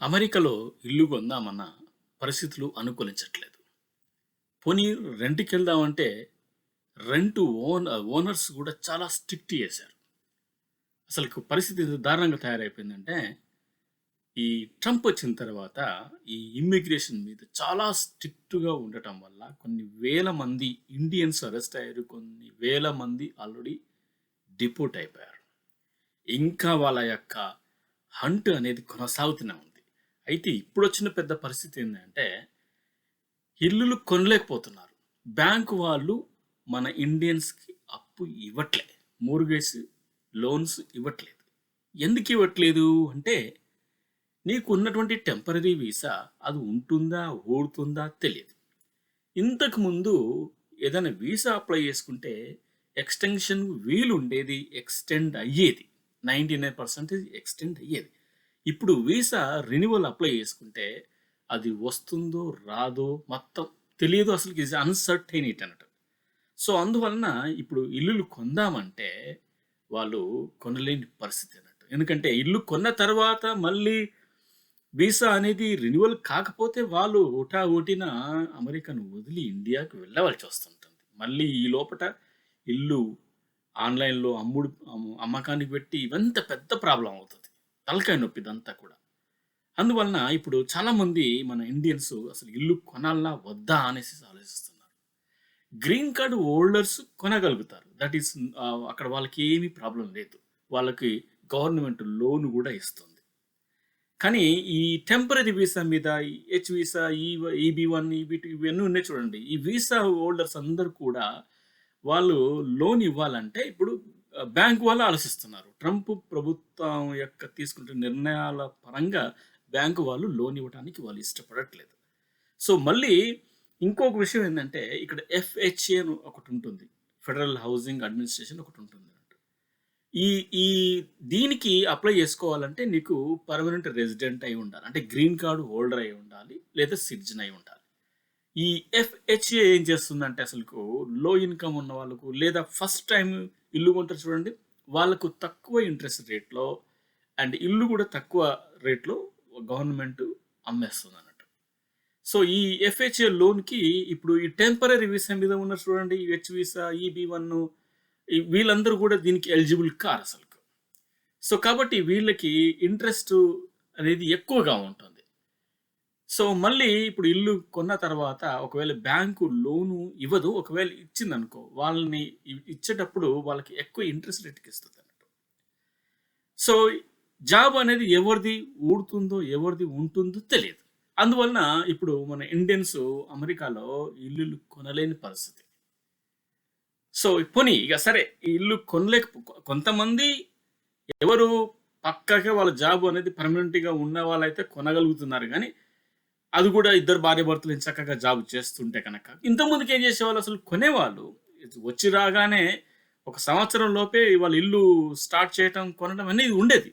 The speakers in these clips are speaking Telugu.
అమెరికాలో ఇల్లు కొందామన్న పరిస్థితులు అనుకూలించట్లేదు. పోనీ రెంట్‌కెళ్దామంటే రెంట్ ఓనర్స్ గూడా చాలా స్ట్రిక్ట్ చేశారు. అసలుకు పరిస్థితి ఎంత దారుణంగా తయారైపోయిందంటే, ఈ ట్రంప్ వచ్చిన తర్వాత ఈ ఇమ్మిగ్రేషన్ మీద చాలా స్ట్రిక్ట్‌గా ఉండటం వల్ల కొన్ని వేల మంది ఇండియన్స్ అరెస్ట్ అయ్యారు. కొన్ని వేల మంది ఆల్రెడీ డిపోర్ట్ అయిపోయారు. ఇంకా వాళ్ళ యొక్క హంట్ అనేది కొనసాగుతూనే ఉంది. అయితే ఇప్పుడొచ్చిన పెద్ద పరిస్థితి ఏందంటే, ఇల్లులు కొనలేకపోతున్నారు. బ్యాంక్ వాళ్ళు మన ఇండియన్స్‌కి అప్పు ఇవ్వట్లే. మోర్గేజ్ లోన్స్ ఇవ్వట్లేదు. ఎందుకు ఇవ్వట్లేదు అంటే, నీకున్నటువంటి టెంపరరీ వీసా అది ఉంటుందా? ఊడుతుందా? తెలీదు. ఇంతకుముందు ఏదైనా వీసా అప్లై చేసుకుంటే ఎక్స్‌టెన్షన్ వీలుండేది. ఎక్స్‌టెండ్ అయ్యేది. 99% ఎక్స్‌టెండ్ అయ్యేది. ఇప్పుడు వీసా రెన్యువల్ అప్లై చేసుకుంటే అది వస్తుందో, రాదో మొత్తం తెలియదు. అసలుకి ఇట్స్ అన్‌సర్టెనిటీ అన్నట్టు. సో, అందువలన ఇప్పుడు ఇల్లులు కొందామంటే వాళ్ళు కొనలేని పరిస్థితి అన్నట్టు. ఎందుకంటే ఇల్లు కొన్న తర్వాత మళ్ళీ వీసా అనేది రెన్యువల్ కాకపోతే వాళ్ళు హుటాహుటిన అమెరికాను వదిలి ఇండియాకి వెళ్ళవలసి వస్తుంటుంది. మళ్ళీ ఈ లోపట ఇల్లు ఆన్‌లైన్‌లో అమ్మకానికి పెట్టి ఇవంతా పెద్ద ప్రాబ్లమ్ అవుతది. తలకాయ నొప్పి ఇదంతా కూడా. అందువలన ఇప్పుడు చాలామంది మన ఇండియన్స్ అసలు ఇల్లు కొనాలా? వద్దా? అనేసి ఆలోచిస్తున్నారు. గ్రీన్ కార్డ్ హోల్డర్స్ కొనగలుగుతారు. దట్ ఈస్ అక్కడ వాళ్ళకి ఏమీ ప్రాబ్లమ్ లేదు. వాళ్ళకి గవర్నమెంట్ లోన్ గూడా ఇస్తుంది. కానీ ఈ టెంపరరీ వీసా మీద ఈ హెచ్ వీసా, ఈబీ1, ఈబీ2 ఇవన్నీ ఉన్నాయి చూడండి. ఈ వీసా హోల్డర్స్ అందరూ కూడా వాళ్ళు లోన్ ఇవ్వాలంటే ఇప్పుడు బ్యాంక్ వాళ్ళు ఆలోచిస్తున్నారు. ట్రంప్ ప్రభుత్వం యొక్క తీసుకుంటున్న నిర్ణయాల పరంగా బ్యాంక్ వాళ్ళు లోన్ ఇవ్వడానికి వాళ్ళు ఇష్టపడట్లేదు. సో, మళ్ళీ ఇంకొక విషయం ఏందంటే, ఇక్కడ ఎఫ్‌హెచ్‌ఏ అని ఒకటుంటుంది. ఫెడరల్ హౌసింగ్ అడ్మినిస్ట్రేషన్ ఒకటుంటుంది. ఈ ఈ దీనికి అప్లై చేసుకోవాలంటే నీకు పర్మనెంట్ రెసిడెంట్ అయి ఉండాలి. అంటే గ్రీన్ కార్డ్ హోల్డర్ అయి ఉండాలి. లేదా సిటిజన్ అయి ఉండాలి. ఈ ఎఫ్‌హెచ్‌ఏ ఏం చేస్తుందంటే అసలుకు లో ఇన్‌కమ్ ఉన్న వాళ్ళకు లేదా ఫస్ట్ టైమ్ ఇల్లు కొంటారు చూడండి. వాళ్ళకు తక్కువ ఇంట్రెస్ట్ రేట్‌లో అండ్ ఇల్లు కూడా తక్కువ రేట్‌లో గవర్నమెంట్ అమ్మేస్తుందన్నట్టు. సో, ఈ ఎఫ్‌హెచ్‌ఏ లోన్‌కి ఇప్పుడు ఈ టెంపరరీ వీసా మీద ఉన్నారు చూడండి. ఈ హెచ్ వీసా, ఈబీ1 వీళ్ళందరూ కూడా దీనికి ఎలిజిబుల్ కారసలుకు. సో, కాబట్టి వీళ్ళకి ఇంట్రెస్ట్ అనేది ఎక్కువగా ఉంటుంది. సో, మళ్ళీ ఇప్పుడు ఇల్లు కొన్న తర్వాత ఒకవేళ బ్యాంకు లోను ఇవ్వదు. ఒకవేళ ఇచ్చిందనుకో, వాళ్ళని ఇచ్చేటప్పుడు వాళ్ళకి ఎక్కువ ఇంట్రెస్ట్ రేట్‌కి ఇస్తదన్నట్టు. సో, జాబ్ అనేది ఎవరిది ఊడుతుందో, ఎవరిది ఉంటుందో తెలీదు. అందువలన ఇప్పుడు మన ఇండియన్స్ అమెరికాలో ఇల్లులు కొనలేని పరిస్థితి. సో, పోనీ ఇగ సరే ఈ ఇల్లు కొంతమంది ఎవరు పక్కాగా వాళ్ళ జాబ్ అనేది పర్మనెంట్‌గా ఉన్న వాళ్ళైతే కొనగలుగుతున్నారు గానీ, అది కూడా ఇద్దరు భార్యాభర్తలు చక్కగా జాబ్ చేస్తుంటే కనుక. ఇంతకుముందుకు ఏం చేసేవాళ్ళు అసలు కొనేవాళ్ళు. వచ్చి రాగానే ఒక సంవత్సరం లోపే వాళ్ళ ఇల్లు స్టార్ట్ చేయటం, కొనడం అనేది ఉండేది.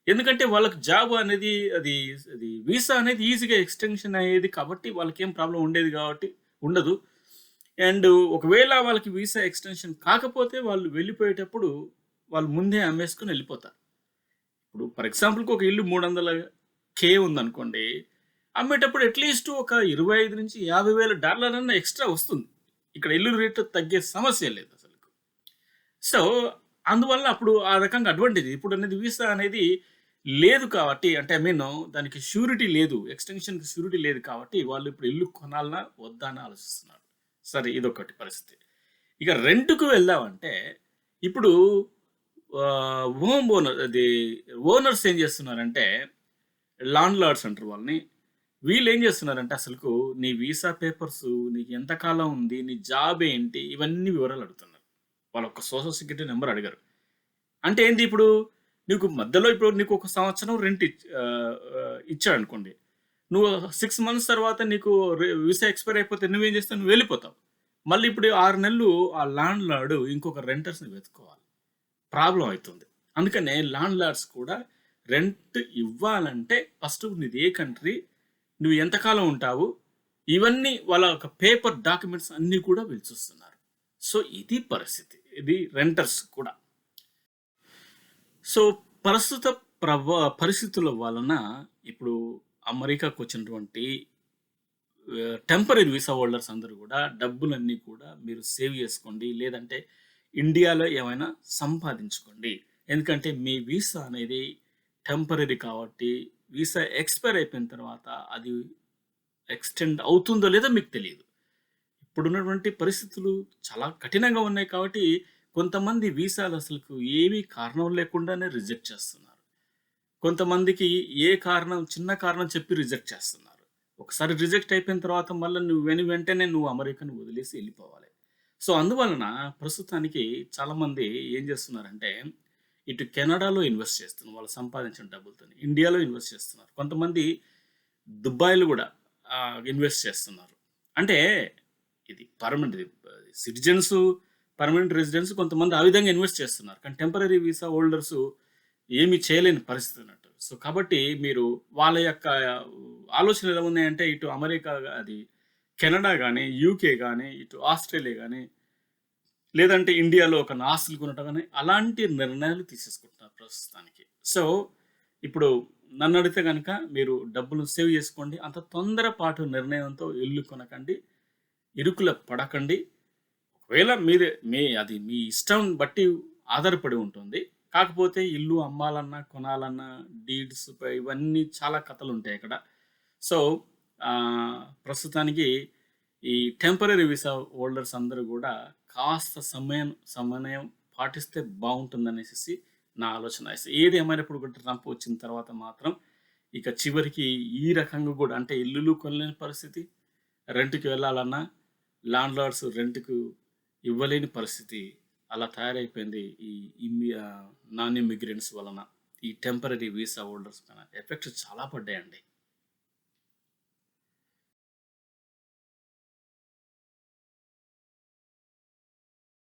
ఎందుకంటే వాళ్ళకి జాబ్ అనేది అది వీసా అనేది ఈజీగా ఎక్స్‌టెన్షన్ అయ్యేది కాబట్టి వాళ్ళకేం ప్రాబ్లమ్ ఉండేది కాబట్టి ఉండదు. అండ్ ఒకవేళ వాళ్ళకి వీసా ఎక్స్‌టెన్షన్ కాకపోతే వాళ్ళు వెళ్ళిపోయేటప్పుడు వాళ్ళు ముందే అమ్మేసుకొని వెళ్ళిపోతారు. ఇప్పుడు ఫర్ ఎగ్జాంపుల్‌కి ఒక ఇల్లు 300,000 ఉందనుకోండి. అమ్మేటప్పుడు అట్‌లీస్ట్ ఒక 25,000-50,000 అన్నా ఎక్స్‌ట్రా వస్తుంది. ఇక్కడ ఇల్లు రేట్ తగ్గే సమస్యే లేదు అసలుకు. సో, అందువల్ల అప్పుడు ఆ రకంగా అడ్వాంటేజ్. ఇప్పుడనేది వీసా అనేది లేదు కాబట్టి అంటే ఐ మీన్ దానికి ష్యూరిటీ లేదు. ఎక్స్‌టెన్షన్‌కి ష్యూరిటీ లేదు కాబట్టి వాళ్ళు ఇప్పుడు ఇల్లు కొనాలనా? వద్దా? అని ఆలోచిస్తున్నారు. సరే ఇదొకటి పరిస్థితి. ఇక రెంట్‌కి వెళ్దామంటే ఇప్పుడు హోమ్ ఓనర్ ఓనర్స్ ఏం చేస్తున్నారంటే లాండ్ లార్డ్స్ అంటారు వాళ్ళని. వీళ్ళేం చేస్తున్నారంటే అసలుకు నీ వీసా పేపర్స్, నీకు ఎంత కాలం ఉంది, నీ జాబ్ ఏంటి, ఇవన్నీ వివరాలు అడుగుతున్నారు. వాళ్ళొక్క సోషల్ సెక్యూరిటీ నంబర్ అడగరు. అంటే ఏంది ఇప్పుడు నీకు మధ్యలో ఇప్పుడు నీకు ఒక సంవత్సరం రెంట్ ఇచ్చాడనుకోండి. నువ్వు 6 మంత్స్ తర్వాత నీకు వీసా ఎక్స్‌పైర్ అయిపోతే నువ్వేం చేస్తావు? నువ్వు వెళ్ళిపోతావు. మళ్ళీ ఇప్పుడు 6 నెలలు ఆ ల్యాండ్ లార్డ్ ఇంకొక రెంటర్స్‌ని వెతుక్కోవాలి. ప్రాబ్లమ్ అయితుంది. అందుకనే ల్యాండ్ లార్డ్స్ కూడా రెంట్ ఇవ్వాలంటే ఫస్ట్ నీది ఏ కంట్రీ, నువ్వు ఎంతకాలం ఉంటావు, ఇవన్నీ వాళ్ళ యొక్క పేపర్ డాక్యుమెంట్స్ అన్నీ కూడా వీళ్ళు చూస్తున్నారు. సో, ఇది పరిస్థితి. ఇది రెంటర్స్ కూడా. సో, ప్రస్తుత పరిస్థితుల వలన ఇప్పుడు అమెరికాకొచ్చినటువంటి టెంపరరీ వీసా హోల్డర్స్ అందరూ గూడా డబ్బులన్నీ కూడా మీరు సేవ్ జేసుకోండి. లేదంటే ఇండియాలో ఏమైనా సంపాదించుకోండి. ఎందుకంటే మీ వీసా అనేది టెంపరరీ కాబట్టి వీసా ఎక్స్‌పైర్ అయిపోయిన తర్వాత అది ఎక్స్‌టెండ్ అవుతుందో లేదో మీకు తెలీదు. ఇప్పుడున్నటువంటి పరిస్థితులు చాలా కఠినంగా ఉన్నాయి కాబట్టి కొంతమంది వీసాలు అసలుకు ఏమీ కారణం లేకుండానే రిజెక్ట్ చేస్తున్నారు. కొంతమందికి ఏ కారణం చిన్న కారణం చెప్పి రిజెక్ట్ చేస్తున్నారు. ఒకసారి రిజెక్ట్ అయిపోయిన తర్వాత మళ్ళా నువ్వు వెంటనే నువ్వు అమెరికాను వదిలేసి ఎళ్ళిపోవాలి. సో, అందువలన ప్రస్తుతానికి చాలామంది ఏం చేస్తున్నారంటే, ఇటు కెనడాలో ఇన్వెస్ట్ చేస్తున్నారు. వాళ్ళు సంపాదించిన డబ్బులతోని. ఇండియాలో ఇన్వెస్ట్ చేస్తున్నారు. కొంతమంది దుబాయ్‌లో గూడా ఇన్వెస్ట్ చేస్తున్నారు. అంటే ఇది పర్మనెంట్ సిటిజన్స్, పర్మనెంట్ రెసిడెంట్స్ కొంతమంది ఆ విధంగా ఇన్వెస్ట్ చేస్తున్నారు. కానీ టెంపరరీ వీసా హోల్డర్స్ ఏమి చేయలేని పరిస్థితి అన్నట్టు. సో, కాబట్టి మీరు వాళ్ళ యొక్క ఆలోచనలు ఎలా ఉన్నాయంటే ఇటు అమెరికా అది కెనడా గాని, యూకే గాని, ఇటు ఆస్ట్రేలియా గాని, లేదంటే ఇండియాలో ఒక ఆస్తులు కొనటం గాని, అలాంటి నిర్ణయాలు తీసేసుకుంటున్నారు ప్రస్తుతానికి. సో, ఇప్పుడు నన్నడిగితే గనక మీరు డబ్బులు సేవ్ చేసుకోండి. అంత తొందరపాటు నిర్ణయంతో ఇల్లు కొనకండి. ఇరుకుల పడకండి. ఒకవేళ అది మీ ఇష్టం బట్టి ఆధారపడి ఉంటుంది. కాకపోతే ఇల్లు అమ్మాలన్నా, కొనాలన్నా డీడ్స్‌పై ఇవన్నీ చాలా కథలుంటాయక్కడ. సో, ప్రస్తుతానికి ఈ టెంపరరీ వీసా హోల్డర్స్ అందరూ గూడా కాస్త సమన్వయం పాటిస్తే బావుంటుందనేసేసి నా ఆలోచన. ఏదేమైనప్పుడు కూడా ట్రంప్ వచ్చిన తర్వాత మాత్రం ఇక చివరికి ఈ రకంగా గూడా అంటే ఇల్లులు కొనలేని పరిస్థితి, రెంట్‌కి వెళ్ళాలన్నా ల్యాండ్‌లార్డ్స్ రెంట్‌కు ఇవ్వలేని పరిస్థితి అలా తయారైపోయింది. ఈ నాన్ ఇమ్మిగ్రెంట్స్ వలన. ఈ టెంపరరీ వీసా హోల్డర్స్ పైన ఎఫెక్ట్స్ చాలా పడ్డాయండి.